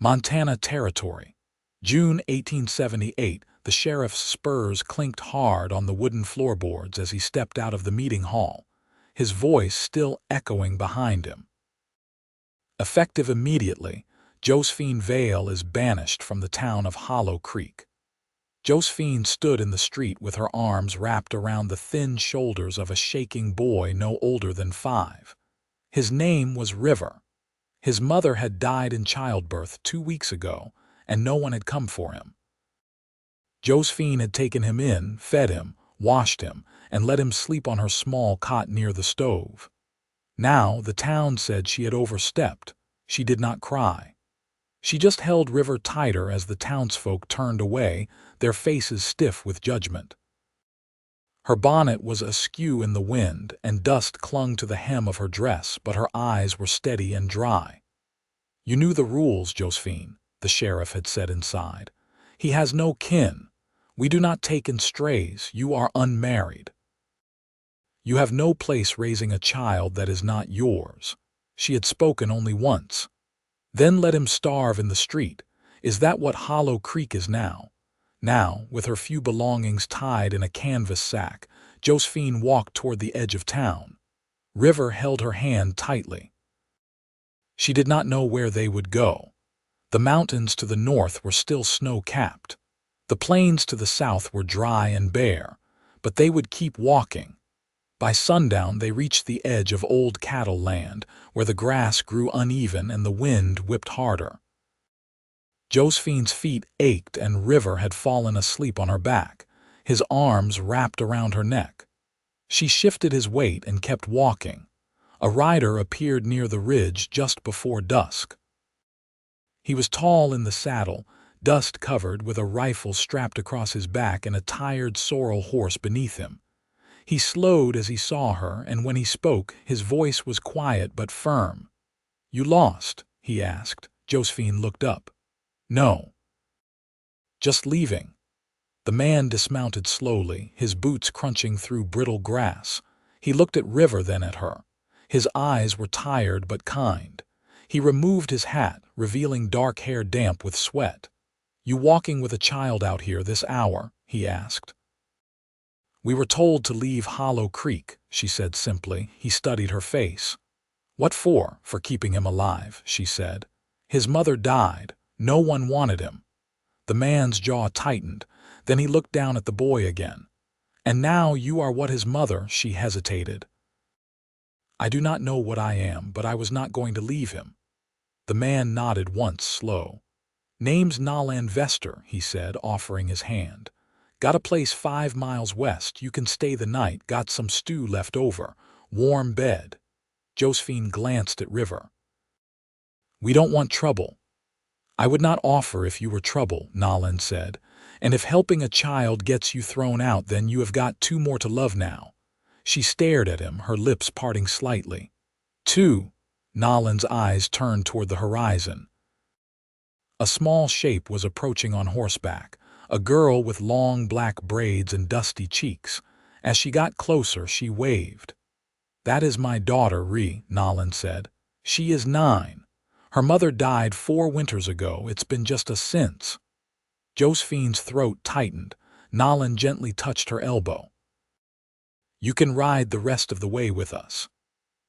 Montana Territory. June 1878, the sheriff's spurs clinked hard on the wooden floorboards as he stepped out of the meeting hall, his voice still echoing behind him. Effective immediately, Josephine Vale is banished from the town of Hollow Creek. Josephine stood in the street with her arms wrapped around the thin shoulders of a shaking boy no older than 5. His name was River. His mother had died in childbirth 2 weeks ago, and no one had come for him. Josephine had taken him in, fed him, washed him, and let him sleep on her small cot near the stove. Now the town said she had overstepped. She did not cry. She just held River tighter as the townsfolk turned away, their faces stiff with judgment. Her bonnet was askew in the wind, and dust clung to the hem of her dress, but her eyes were steady and dry. "You knew the rules, Josephine," the sheriff had said inside. "He has no kin. We do not take in strays. You are unmarried. You have no place raising a child that is not yours." She had spoken only once. Then let him starve in the street. Is that what Hollow Creek is now? Now, with her few belongings tied in a canvas sack, Josephine walked toward the edge of town. River held her hand tightly. She did not know where they would go. The mountains to the north were still snow-capped. The plains to the south were dry and bare, but they would keep walking. By sundown they reached the edge of old cattle land, where the grass grew uneven and the wind whipped harder. Josephine's feet ached and River had fallen asleep on her back, his arms wrapped around her neck. She shifted his weight and kept walking. A rider appeared near the ridge just before dusk. He was tall in the saddle, dust-covered, with a rifle strapped across his back and a tired sorrel horse beneath him. He slowed as he saw her, and when he spoke, his voice was quiet but firm. "You lost?" he asked. Josephine looked up. "No. Just leaving." The man dismounted slowly, his boots crunching through brittle grass. He looked at River, then at her. His eyes were tired but kind. He removed his hat, revealing dark hair damp with sweat. "You walking with a child out here this hour?" he asked. "We were told to leave Hollow Creek," she said simply. He studied her face. "What for?" "For keeping him alive," she said. "His mother died. No one wanted him." The man's jaw tightened. Then he looked down at the boy again. "And now you are what his mother," she hesitated. "I do not know what I am, but I was not going to leave him." The man nodded once, slow. "Name's Nolan Vester," he said, offering his hand. "Got a place 5 miles west. You can stay the night. Got some stew left over. Warm bed." Josephine glanced at River. "We don't want trouble." "I would not offer if you were trouble," Nolan said. "And if helping a child gets you thrown out, then you have got 2 more to love now." She stared at him, her lips parting slightly. "2?" Nolan's eyes turned toward the horizon. A small shape was approaching on horseback, a girl with long black braids and dusty cheeks. As she got closer, she waved. "That is my daughter, Nolan said. "She is 9. Her mother died 4 winters ago. It's been just a since." Josephine's throat tightened. Nolan gently touched her elbow. "You can ride the rest of the way with us."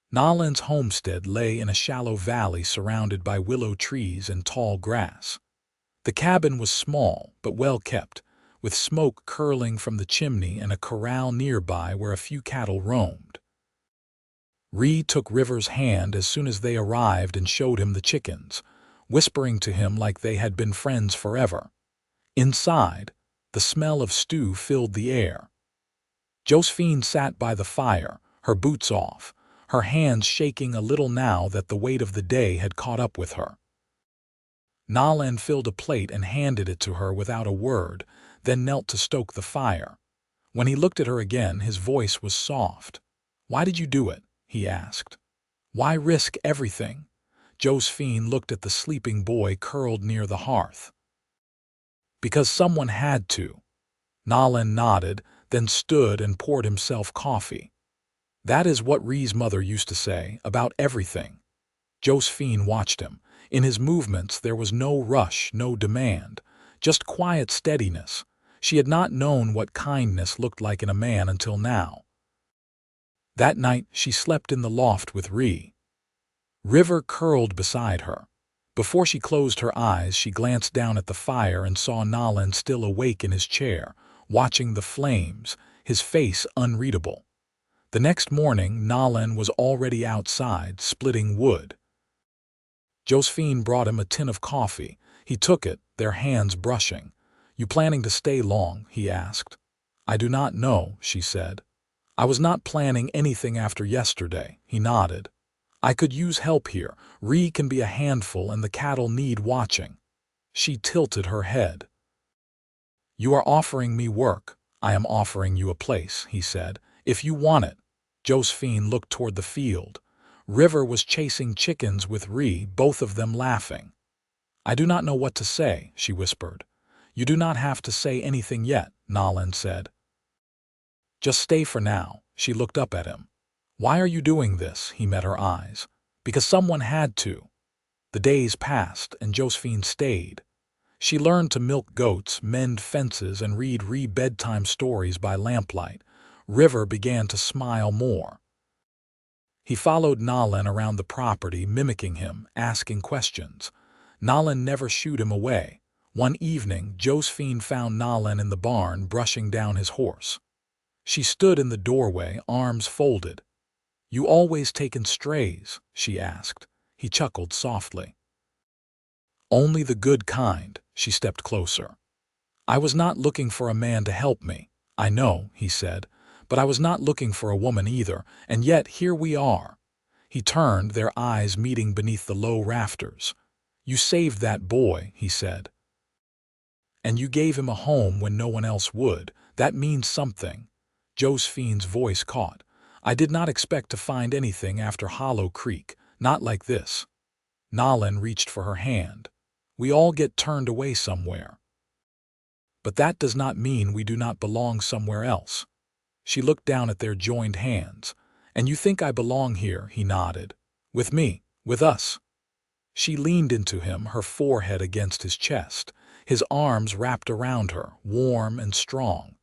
Nolan's homestead lay in a shallow valley surrounded by willow trees and tall grass. The cabin was small but well kept, with smoke curling from the chimney and a corral nearby where a few cattle roamed. Took River's hand as soon as they arrived and showed him the chickens, whispering to him like they had been friends forever. Inside, the smell of stew filled the air. Josephine sat by the fire, her boots off, her hands shaking a little now that the weight of the day had caught up with her. Nolan filled a plate and handed it to her without a word, then knelt to stoke the fire. When he looked at her again, his voice was soft. "Why did you do it?" he asked. "Why risk everything?" Josephine looked at the sleeping boy curled near the hearth. "Because someone had to." Nolan nodded, then stood and poured himself coffee. "That is what Ree's mother used to say, about everything." Josephine watched him. In his movements there was no rush, no demand, just quiet steadiness. She had not known what kindness looked like in a man until now. That night she slept in the loft with River curled beside her. Before she closed her eyes, she glanced down at the fire and saw Nolan still awake in his chair, watching the flames, his face unreadable. The next morning, Nolan was already outside, splitting wood. Josephine brought him a tin of coffee. He took it, their hands brushing. "You planning to stay long?" he asked. "I do not know," she said. "I was not planning anything after yesterday," he nodded. "I could use help here. Can be a handful and the cattle need watching." She tilted her head. "You are offering me work. I am offering you a place," he said. "If you want it." Josephine looked toward the field. River was chasing chickens with both of them laughing. "I do not know what to say," she whispered. "You do not have to say anything yet," Nolan said. "Just stay for now." She looked up at him. "Why are you doing this?" He met her eyes. "Because someone had to." The days passed, and Josephine stayed. She learned to milk goats, mend fences, and read bedtime stories by lamplight. River began to smile more. He followed Nolan around the property, mimicking him, asking questions. Nolan never shooed him away. One evening, Josephine found Nolan in the barn brushing down his horse. She stood in the doorway, arms folded. "You always taken strays?" she asked. He chuckled softly. "Only the good kind." She stepped closer. "I was not looking for a man to help me." "I know," he said, "but I was not looking for a woman either, and yet here we are." He turned, their eyes meeting beneath the low rafters. "You saved that boy," he said. "And you gave him a home when no one else would. That means something." Josephine's voice caught. "I did not expect to find anything after Hollow Creek, not like this." Nolan reached for her hand. "We all get turned away somewhere. But that does not mean we do not belong somewhere else." She looked down at their joined hands. "And you think I belong here?" He nodded. "With me, with us." She leaned into him, her forehead against his chest. His arms wrapped around her, warm and strong.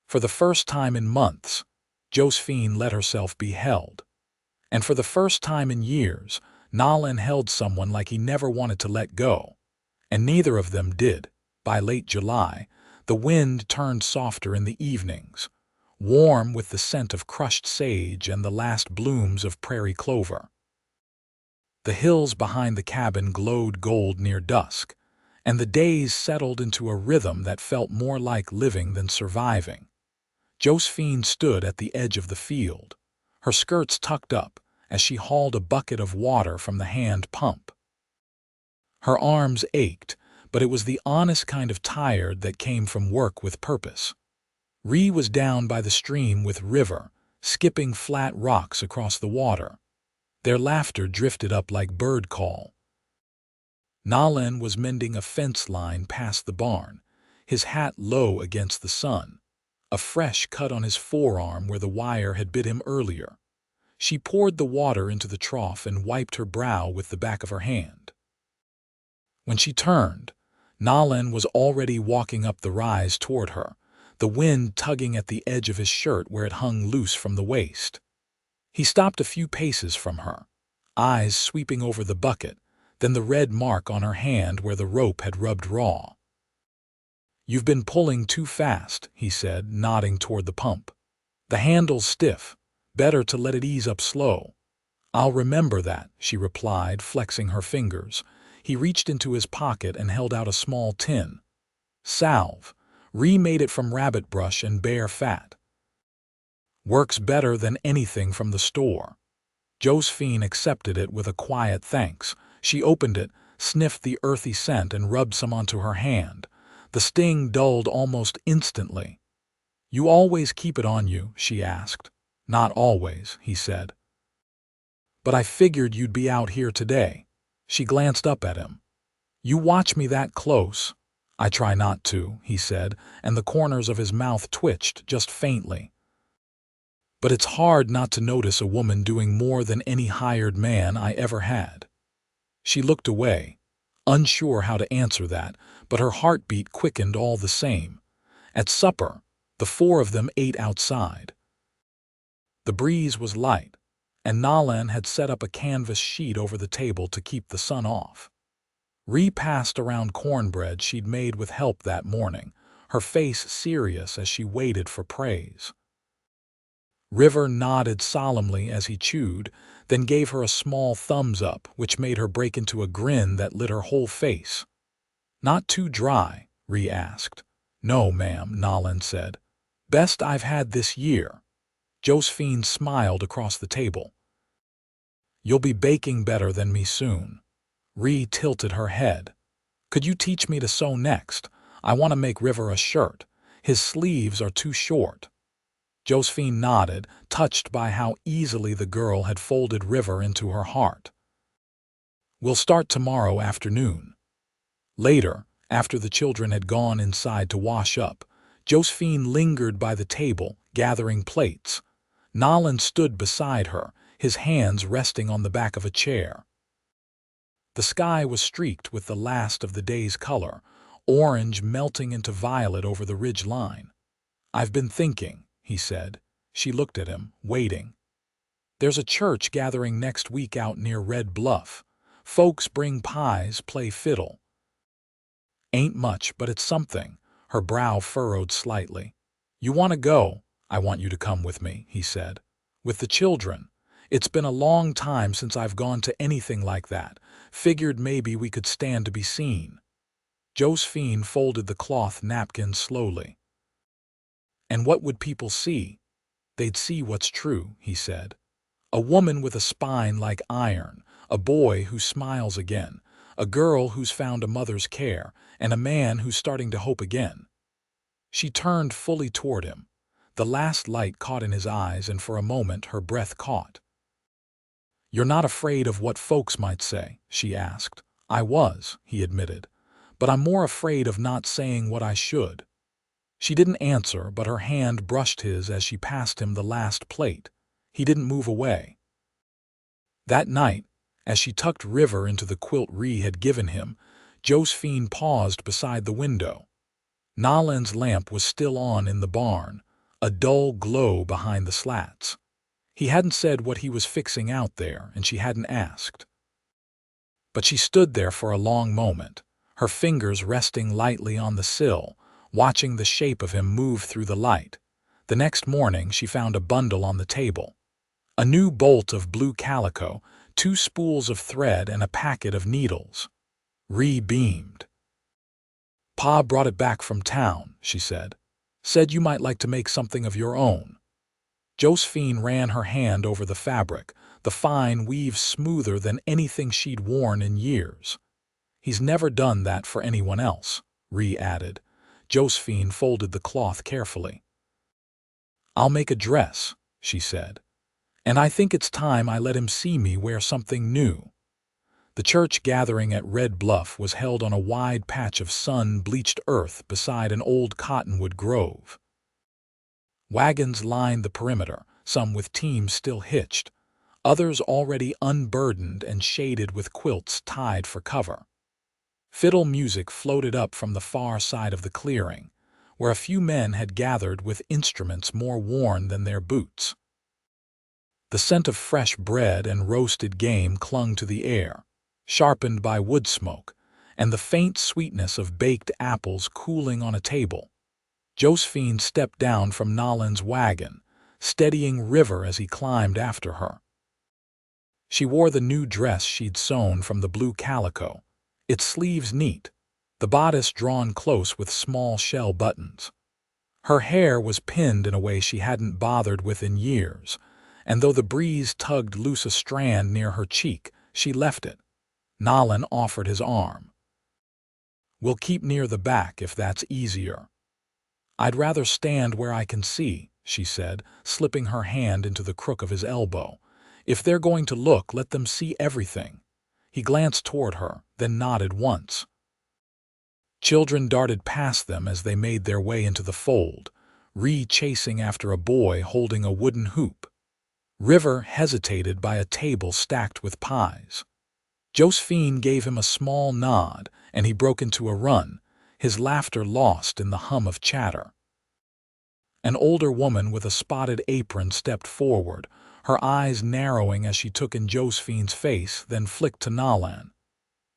For the first time in months, Josephine let herself be held. And for the first time in years, Nolan held someone like he never wanted to let go. And neither of them did. By late July, the wind turned softer in the evenings, warm with the scent of crushed sage and the last blooms of prairie clover. The hills behind the cabin glowed gold near dusk, and the days settled into a rhythm that felt more like living than surviving. Josephine stood at the edge of the field, her skirts tucked up as she hauled a bucket of water from the hand pump. Her arms ached, but it was the honest kind of tired that came from work with purpose. Was down by the stream with River, skipping flat rocks across the water. Their laughter drifted up like bird call. Nolan was mending a fence line past the barn, his hat low against the sun, a fresh cut on his forearm where the wire had bit him earlier. She poured the water into the trough and wiped her brow with the back of her hand. When she turned, Nolan was already walking up the rise toward her, the wind tugging at the edge of his shirt where it hung loose from the waist. He stopped a few paces from her, eyes sweeping over the bucket, then the red mark on her hand where the rope had rubbed raw. "You've been pulling too fast," he said, nodding toward the pump. "The handle's stiff. Better to let it ease up slow." "I'll remember that," she replied, flexing her fingers. He reached into his pocket and held out a small tin. "Salve. Made it from rabbit brush and bear fat. Works better than anything from the store." Josephine accepted it with a quiet thanks. She opened it, sniffed the earthy scent, and rubbed some onto her hand. The sting dulled almost instantly. "You always keep it on you?" she asked. "Not always," he said. "But I figured you'd be out here today." She glanced up at him. "You watch me that close?" "I try not to," he said, and the corners of his mouth twitched just faintly. "But it's hard not to notice a woman doing more than any hired man I ever had." She looked away, unsure how to answer that, but her heartbeat quickened all the same. At supper, the four of them ate outside. The breeze was light, and Nolan had set up a canvas sheet over the table to keep the sun off. Ree passed around cornbread she'd made with help that morning, her face serious as she waited for praise. River nodded solemnly as he chewed, then gave her a small thumbs up, which made her break into a grin that lit her whole face. "Not too dry?" Ree asked. "No, ma'am," Nolan said. "Best I've had this year." Josephine smiled across the table. "You'll be baking better than me soon." Ree tilted her head. "Could you teach me to sew next? I want to make River a shirt. His sleeves are too short." Josephine nodded, touched by how easily the girl had folded River into her heart. "We'll start tomorrow afternoon." Later, after the children had gone inside to wash up, Josephine lingered by the table, gathering plates. Nolan stood beside her, his hands resting on the back of a chair. The sky was streaked with the last of the day's color, orange melting into violet over the ridge line. "I've been thinking," he said. She looked at him, waiting. "There's a church gathering next week out near Red Bluff. Folks bring pies, play fiddle." "Ain't much, but it's something." Her brow furrowed slightly. "You want to go?" "I want you to come with me," he said. "With the children. It's been a long time since I've gone to anything like that. Figured maybe we could stand to be seen." Josephine folded the cloth napkin slowly. "And what would people see?" "They'd see what's true," he said. "A woman with a spine like iron, a boy who smiles again, a girl who's found a mother's care, and a man who's starting to hope again." She turned fully toward him. The last light caught in his eyes, and for a moment her breath caught. "You're not afraid of what folks might say?" she asked. "I was," he admitted. "But I'm more afraid of not saying what I should." She didn't answer, but her hand brushed his as she passed him the last plate. He didn't move away. That night, as she tucked River into the quilt Ree had given him, Josephine paused beside the window. Nolan's lamp was still on in the barn, a dull glow behind the slats. He hadn't said what he was fixing out there, and she hadn't asked. But she stood there for a long moment, her fingers resting lightly on the sill, watching the shape of him move through the light. The next morning she found a bundle on the table. A new bolt of blue calico, 2 spools of thread, and a packet of needles. Ree beamed. "Pa brought it back from town," she said. "Said you might like to make something of your own." Josephine ran her hand over the fabric, the fine weave smoother than anything she'd worn in years. "He's never done that for anyone else," Ree added. Josephine folded the cloth carefully. "I'll make a dress," she said. "And I think it's time I let him see me wear something new." The church gathering at Red Bluff was held on a wide patch of sun-bleached earth beside an old cottonwood grove. Wagons lined the perimeter, some with teams still hitched, others already unburdened and shaded with quilts tied for cover. Fiddle music floated up from the far side of the clearing, where a few men had gathered with instruments more worn than their boots. The scent of fresh bread and roasted game clung to the air, sharpened by wood smoke, and the faint sweetness of baked apples cooling on a table. Josephine stepped down from Nolan's wagon, steadying River as he climbed after her. She wore the new dress she'd sewn from the blue calico, its sleeves neat, the bodice drawn close with small shell buttons. Her hair was pinned in a way she hadn't bothered with in years, and though the breeze tugged loose a strand near her cheek, she left it. Nolan offered his arm. "We'll keep near the back if that's easier." "I'd rather stand where I can see," she said, slipping her hand into the crook of his elbow. "If they're going to look, let them see everything." He glanced toward her, then nodded once. Children darted past them as they made their way into the fold, Ree chasing after a boy holding a wooden hoop. River hesitated by a table stacked with pies. Josephine gave him a small nod, and he broke into a run, his laughter lost in the hum of chatter. An older woman with a spotted apron stepped forward, her eyes narrowing as she took in Josephine's face, then flicked to Nolan.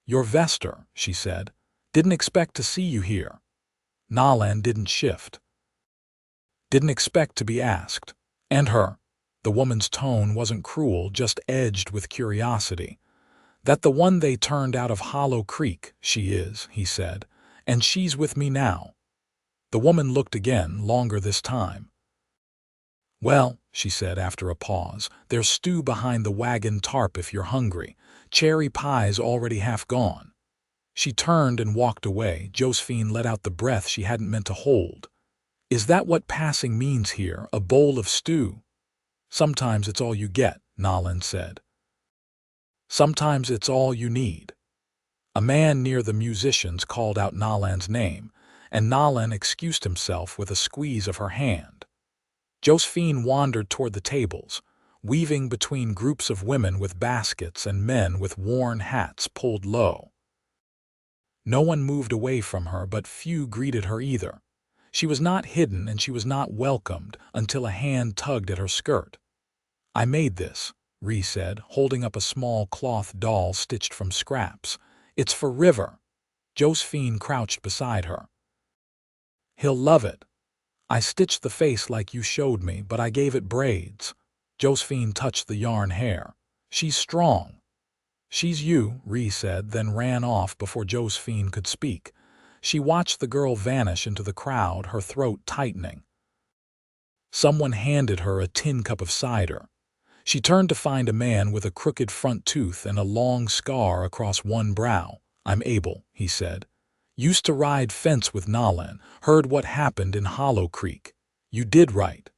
"You're Vester," she said. "Didn't expect to see you here." Nolan didn't shift. Didn't expect to be asked. "And her?" The woman's tone wasn't cruel, just edged with curiosity. "That the one they turned out of Hollow Creek, she is," he said. "And she's with me now." The woman looked again, longer this time. "Well," she said after a pause, "there's stew behind the wagon tarp if you're hungry. Cherry pie's already half gone." She turned and walked away. Josephine let out the breath she hadn't meant to hold. "Is that what passing means here, a bowl of stew?" "Sometimes it's all you get," Nolan said. "Sometimes it's all you need." A man near the musicians called out Nolan's name, and Nolan excused himself with a squeeze of her hand. Josephine wandered toward the tables, weaving between groups of women with baskets and men with worn hats pulled low. No one moved away from her, but few greeted her either. She was not hidden and she was not welcomed until a hand tugged at her skirt. "I made this," Ree said, holding up a small cloth doll stitched from scraps. "It's for River." Josephine crouched beside her. "He'll love it. I stitched the face like you showed me, but I gave it braids." Josephine touched the yarn hair. "She's strong." "She's you," Ree said, then ran off before Josephine could speak. She watched the girl vanish into the crowd, her throat tightening. Someone handed her a tin cup of cider. She turned to find a man with a crooked front tooth and a long scar across one brow. "I'm Abel," he said. "Used to ride fence with Nolan, heard what happened in Hollow Creek. You did right."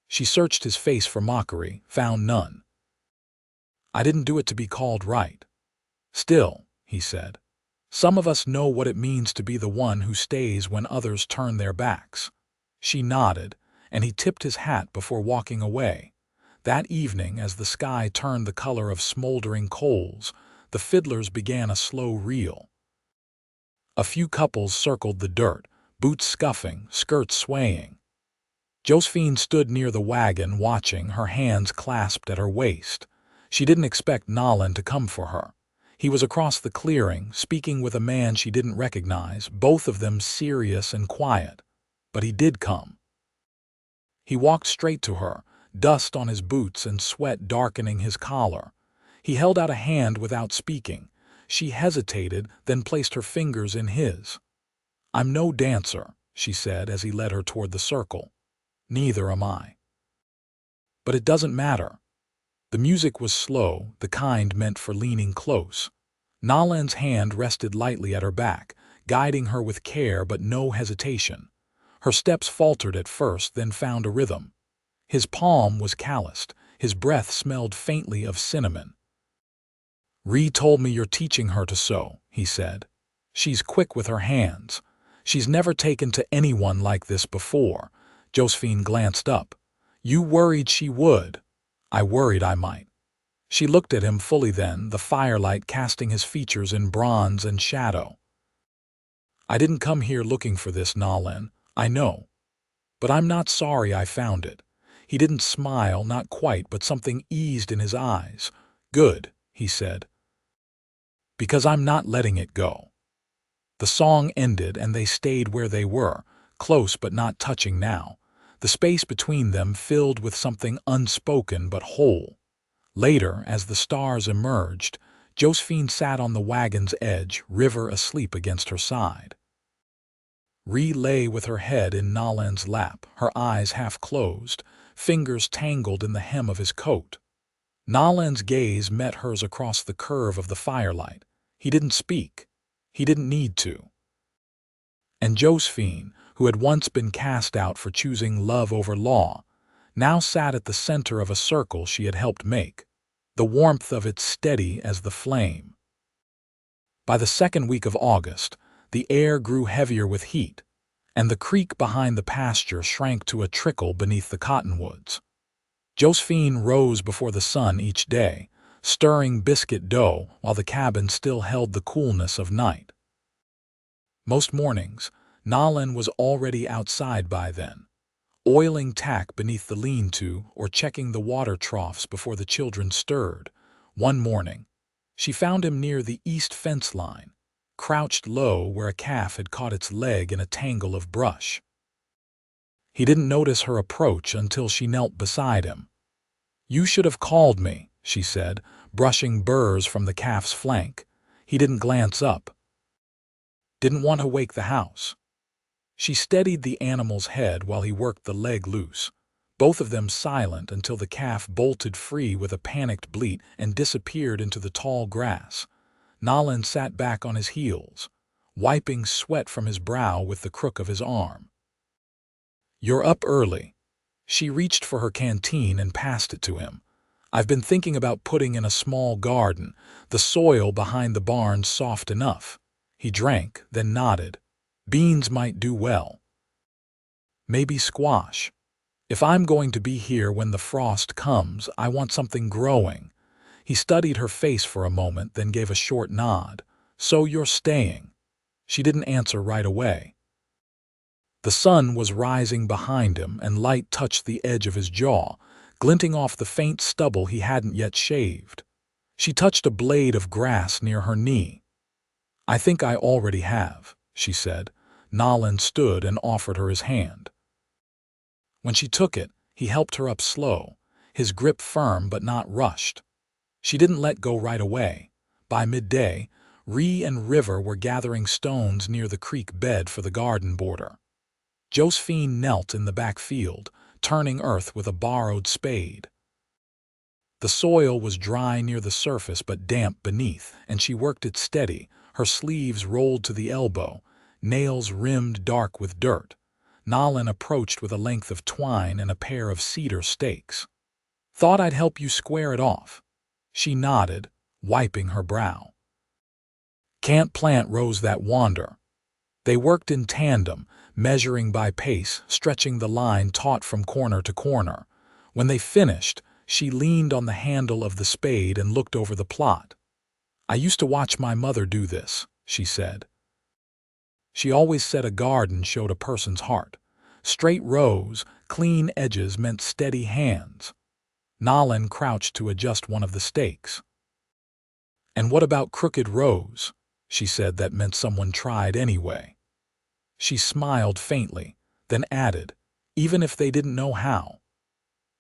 She searched his face for mockery, found none. "I didn't do it to be called right." "Still," he said, "some of us know what it means to be the one who stays when others turn their backs." She nodded, and he tipped his hat before walking away. That evening, as the sky turned the color of smoldering coals, the fiddlers began a slow reel. A few couples circled the dirt, boots scuffing, skirts swaying. Josephine stood near the wagon watching, her hands clasped at her waist. She didn't expect Nolan to come for her. He was across the clearing, speaking with a man she didn't recognize, both of them serious and quiet. But he did come. He walked straight to her, dust on his boots and sweat darkening his collar. He held out a hand without speaking. She hesitated, then placed her fingers in his. "I'm no dancer," she said as he led her toward the circle. "Neither am I." "But it doesn't matter." The music was slow, the kind meant for leaning close. Nolan's hand rested lightly at her back, guiding her with care but no hesitation. Her steps faltered at first, then found a rhythm. His palm was calloused, his breath smelled faintly of cinnamon. "Ree told me you're teaching her to sew," he said. "She's quick with her hands. She's never taken to anyone like this before." Josephine glanced up. "You worried she would." "I worried I might." She looked at him fully then, the firelight casting his features in bronze and shadow. "I didn't come here looking for this, Nolan. I know. But I'm not sorry I found it." He didn't smile, not quite, but something eased in his eyes. "Good," he said. "Because I'm not letting it go." The song ended and they stayed where they were, close but not touching now, the space between them filled with something unspoken but whole. Later, as the stars emerged, Josephine sat on the wagon's edge, River asleep against her side. Ree lay with her head in Nolan's lap, her eyes half closed, fingers tangled in the hem of his coat. Nolan's gaze met hers across the curve of the firelight. He didn't speak. He didn't need to. And Josephine, who had once been cast out for choosing love over law, now sat at the center of a circle she had helped make, the warmth of it steady as the flame. By the second week of August, the air grew heavier with heat, and the creek behind the pasture shrank to a trickle beneath the cottonwoods. Josephine rose before the sun each day, stirring biscuit dough while the cabin still held the coolness of night. Most mornings, Nolan was already outside by then, oiling tack beneath the lean-to or checking the water troughs before the children stirred. One morning, she found him near the east fence line, crouched low where a calf had caught its leg in a tangle of brush. He didn't notice her approach until she knelt beside him. "You should have called me," she said, brushing burrs from the calf's flank. He didn't glance up. Didn't want to wake the house. She steadied the animal's head while he worked the leg loose, both of them silent until the calf bolted free with a panicked bleat and disappeared into the tall grass. Nolan sat back on his heels, wiping sweat from his brow with the crook of his arm. "You're up early." She reached for her canteen and passed it to him. "I've been thinking about putting in a small garden, the soil behind the barn's soft enough." He drank, then nodded. "Beans might do well. Maybe squash. If I'm going to be here when the frost comes, I want something growing." He studied her face for a moment, then gave a short nod. "So you're staying?" She didn't answer right away. The sun was rising behind him, and light touched the edge of his jaw, glinting off the faint stubble he hadn't yet shaved. She touched a blade of grass near her knee. "I think I already have," she said. Nolan stood and offered her his hand. When she took it, he helped her up slow, his grip firm but not rushed. She didn't let go right away. By midday, Ree and River were gathering stones near the creek bed for the garden border. Josephine knelt in the back field, turning earth with a borrowed spade. The soil was dry near the surface but damp beneath, and she worked it steady, her sleeves rolled to the elbow, nails rimmed dark with dirt. Nolan approached with a length of twine and a pair of cedar stakes. "Thought I'd help you square it off." She nodded, wiping her brow. "Can't plant rows that wander." They worked in tandem, measuring by pace, stretching the line taut from corner to corner. When they finished, she leaned on the handle of the spade and looked over the plot. "I used to watch my mother do this," she said. She always said a garden showed a person's heart. Straight rows, clean edges meant steady hands. Nolan crouched to adjust one of the stakes. "And what about crooked rows?" she said. "That meant someone tried anyway." She smiled faintly, then added, "Even if they didn't know how."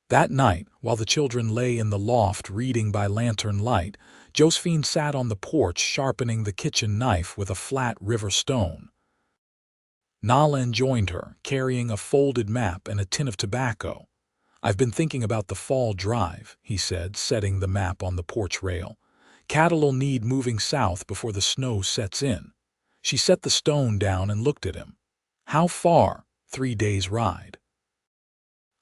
That night, while the children lay in the loft reading by lantern light, Josephine sat on the porch sharpening the kitchen knife with a flat river stone. Nolan joined her, carrying a folded map and a tin of tobacco. "I've been thinking about the fall drive," he said, setting the map on the porch rail. "Cattle'll need moving south before the snow sets in." She set the stone down and looked at him. "How far?" 3 days' ride."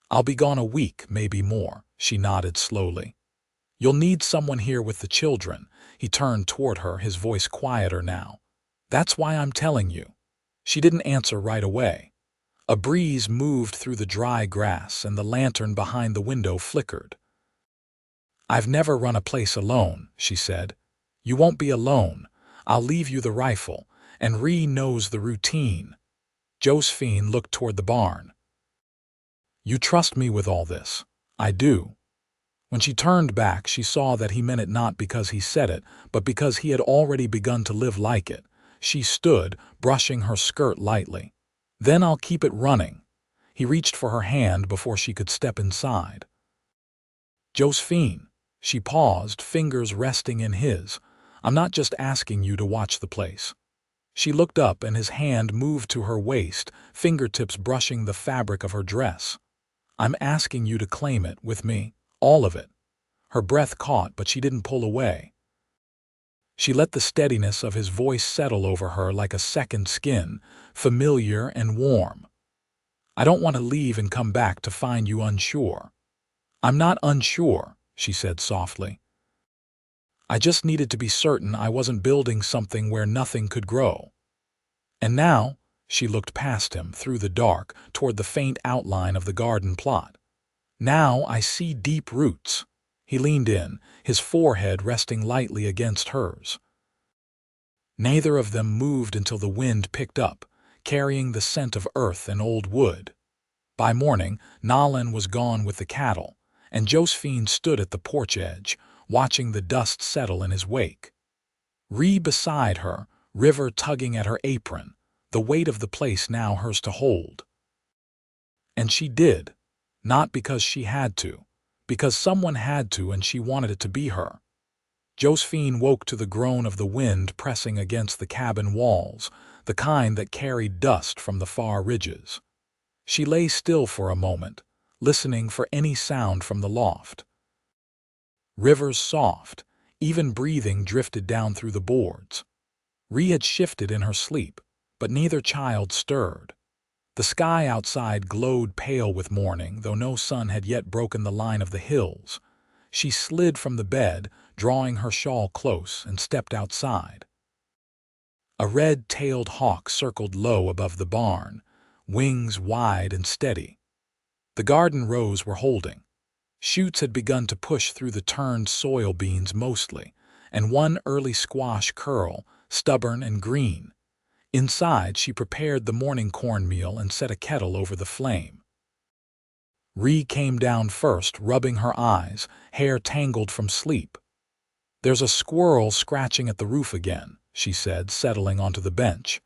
"I'll be gone a week, maybe more," she nodded slowly. "You'll need someone here with the children." He turned toward her, his voice quieter now. "That's why I'm telling you." She didn't answer right away. A breeze moved through the dry grass and the lantern behind the window flickered. "I've never run a place alone," she said. "You won't be alone. I'll leave you the rifle, and Ree knows the routine." Josephine looked toward the barn. "You trust me with all this?" "I do." When she turned back, she saw that he meant it not because he said it, but because he had already begun to live like it. She stood, brushing her skirt lightly. "Then I'll keep it running." He reached for her hand before she could step inside. "Josephine." She paused, fingers resting in his. "I'm not just asking you to watch the place." She looked up and his hand moved to her waist, fingertips brushing the fabric of her dress. "I'm asking you to claim it with me, all of it." Her breath caught, but she didn't pull away. She let the steadiness of his voice settle over her like a second skin, familiar and warm. "I don't want to leave and come back to find you unsure." "I'm not unsure," she said softly. "I just needed to be certain I wasn't building something where nothing could grow." And now, she looked past him, through the dark, toward the faint outline of the garden plot. "Now I see deep roots." He leaned in, his forehead resting lightly against hers. Neither of them moved until the wind picked up, carrying the scent of earth and old wood. By morning, Nolan was gone with the cattle, and Josephine stood at the porch edge, watching the dust settle in his wake. Ree beside her, River tugging at her apron, the weight of the place now hers to hold. And she did, not because she had to, because someone had to and she wanted it to be her. Josephine woke to the groan of the wind pressing against the cabin walls, the kind that carried dust from the far ridges. She lay still for a moment, listening for any sound from the loft. River's soft, even breathing drifted down through the boards. Ree had shifted in her sleep, but neither child stirred. The sky outside glowed pale with morning, though no sun had yet broken the line of the hills. She slid from the bed, drawing her shawl close, and stepped outside. A red-tailed hawk circled low above the barn, wings wide and steady. The garden rows were holding. Shoots had begun to push through the turned soil beans mostly, and one early squash curl, stubborn and green. Inside, she prepared the morning cornmeal and set a kettle over the flame. Ree came down first, rubbing her eyes, hair tangled from sleep. "There's a squirrel scratching at the roof again," she said, settling onto the bench.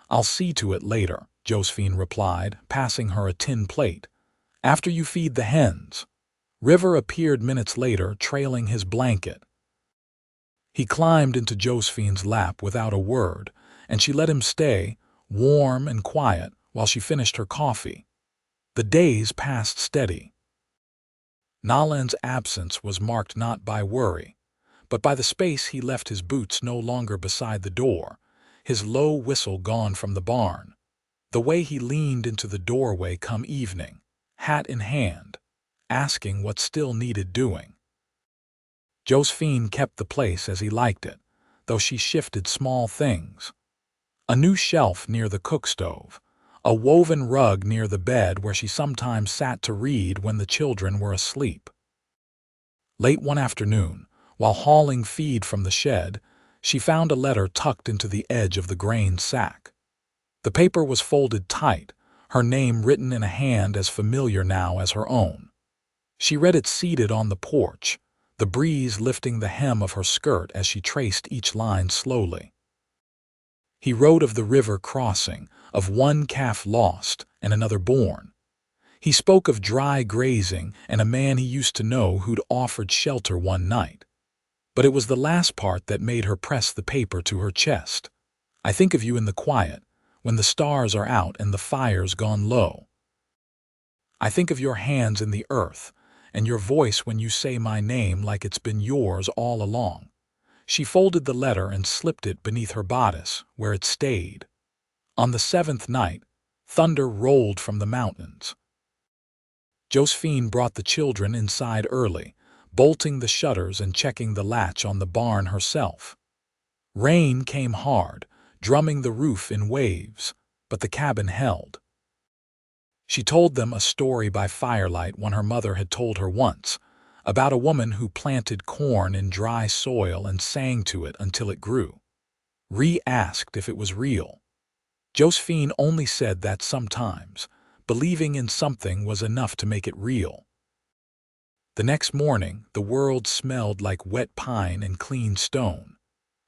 "I'll see to it later," Josephine replied, passing her a tin plate. "After you feed the hens." River appeared minutes later, trailing his blanket. He climbed into Josephine's lap without a word, and she let him stay, warm and quiet, while she finished her coffee. The days passed steady. Nolan's absence was marked not by worry, but by the space he left, his boots no longer beside the door, his low whistle gone from the barn, the way he leaned into the doorway come evening, hat in hand, asking what still needed doing. Josephine kept the place as he liked it, though she shifted small things. A new shelf near the cook stove, a woven rug near the bed where she sometimes sat to read when the children were asleep. Late one afternoon, while hauling feed from the shed, she found a letter tucked into the edge of the grain sack. The paper was folded tight, her name written in a hand as familiar now as her own. She read it seated on the porch, the breeze lifting the hem of her skirt as she traced each line slowly. He wrote of the river crossing, of one calf lost and another born. He spoke of dry grazing and a man he used to know who'd offered shelter one night. But it was the last part that made her press the paper to her chest. "I think of you in the quiet, when the stars are out and the fire's gone low. I think of your hands in the earth, and your voice when you say my name like it's been yours all along." She folded the letter and slipped it beneath her bodice, where it stayed. On the 7th night, thunder rolled from the mountains. Josephine brought the children inside early, bolting the shutters and checking the latch on the barn herself. Rain came hard, drumming the roof in waves, but the cabin held. She told them a story by firelight one her mother had told her once, about a woman who planted corn in dry soil and sang to it until it grew. Ree asked if it was real. Josephine only said that sometimes, believing in something was enough to make it real. The next morning, the world smelled like wet pine and clean stone.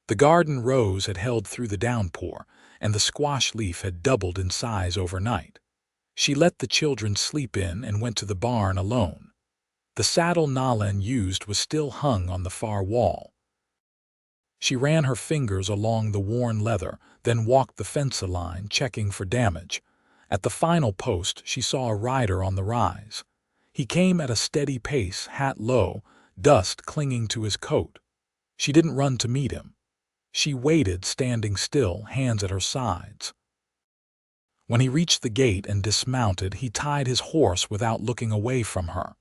The garden rose had held through the downpour, and the squash leaf had doubled in size overnight. She let the children sleep in and went to the barn alone. The saddle Nolan used was still hung on the far wall. She ran her fingers along the worn leather, then walked the fence line, checking for damage. At the final post, she saw a rider on the rise. He came at a steady pace, hat low, dust clinging to his coat. She didn't run to meet him. She waited, standing still, hands at her sides. When he reached the gate and dismounted, he tied his horse without looking away from her.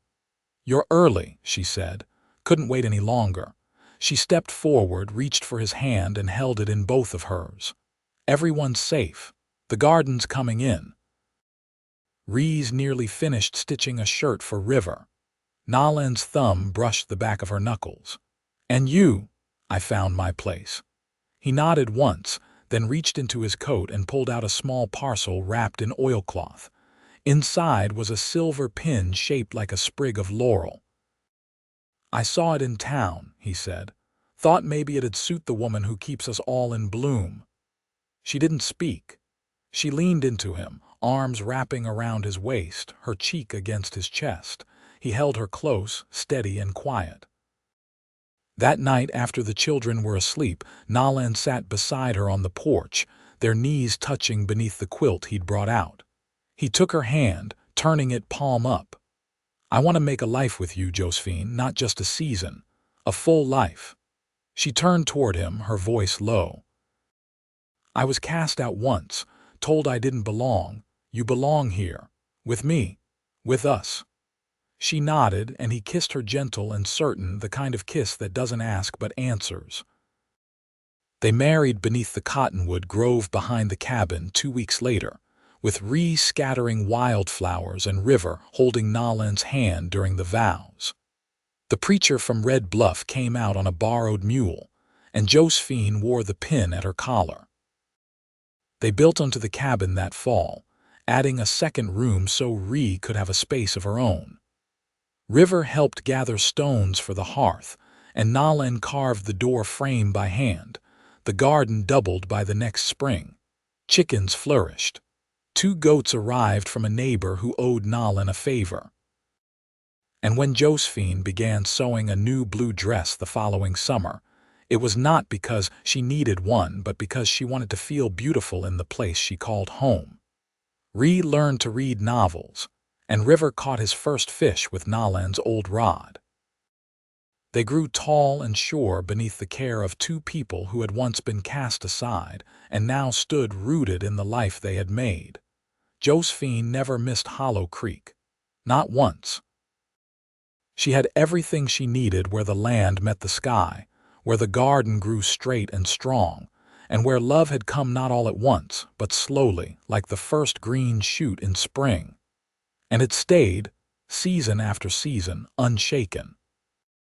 "You're early," she said. Couldn't wait any longer. She stepped forward, reached for his hand, and held it in both of hers. "Everyone's safe. The garden's coming in." Ree's nearly finished stitching a shirt for River. Nolan's thumb brushed the back of her knuckles. "And you?" I found my place. He nodded once, then reached into his coat and pulled out a small parcel wrapped in oilcloth. Inside was a silver pin shaped like a sprig of laurel. "I saw it in town," he said. "Thought maybe it'd suit the woman who keeps us all in bloom." She didn't speak. She leaned into him, arms wrapping around his waist, her cheek against his chest. He held her close, steady and quiet. That night, after the children were asleep, Nolan sat beside her on the porch, their knees touching beneath the quilt he'd brought out. He took her hand, turning it palm up. "I want to make a life with you, Josephine, not just a season. A full life." She turned toward him, her voice low. "I was cast out once, told I didn't belong. You belong here. With me. With us." She nodded, and he kissed her gentle and certain, the kind of kiss that doesn't ask but answers. They married beneath the cottonwood grove behind the cabin 2 weeks later, with Ree scattering wildflowers and River holding Nolan's hand during the vows. The preacher from Red Bluff came out on a borrowed mule, and Josephine wore the pin at her collar. They built onto the cabin that fall, adding a second room so Ree could have a space of her own. River helped gather stones for the hearth, and Nolan carved the door frame by hand. The garden doubled by the next spring. Chickens flourished. 2 goats arrived from a neighbor who owed Nolan a favor. And when Josephine began sewing a new blue dress the following summer, it was not because she needed one, but because she wanted to feel beautiful in the place she called home. Ree learned to read novels, and River caught his first fish with Nolan's old rod. They grew tall and sure beneath the care of 2 people who had once been cast aside and now stood rooted in the life they had made. Josephine never missed Hollow Creek. Not once. She had everything she needed where the land met the sky, where the garden grew straight and strong, and where love had come not all at once, but slowly, like the first green shoot in spring. And it stayed, season after season, unshaken.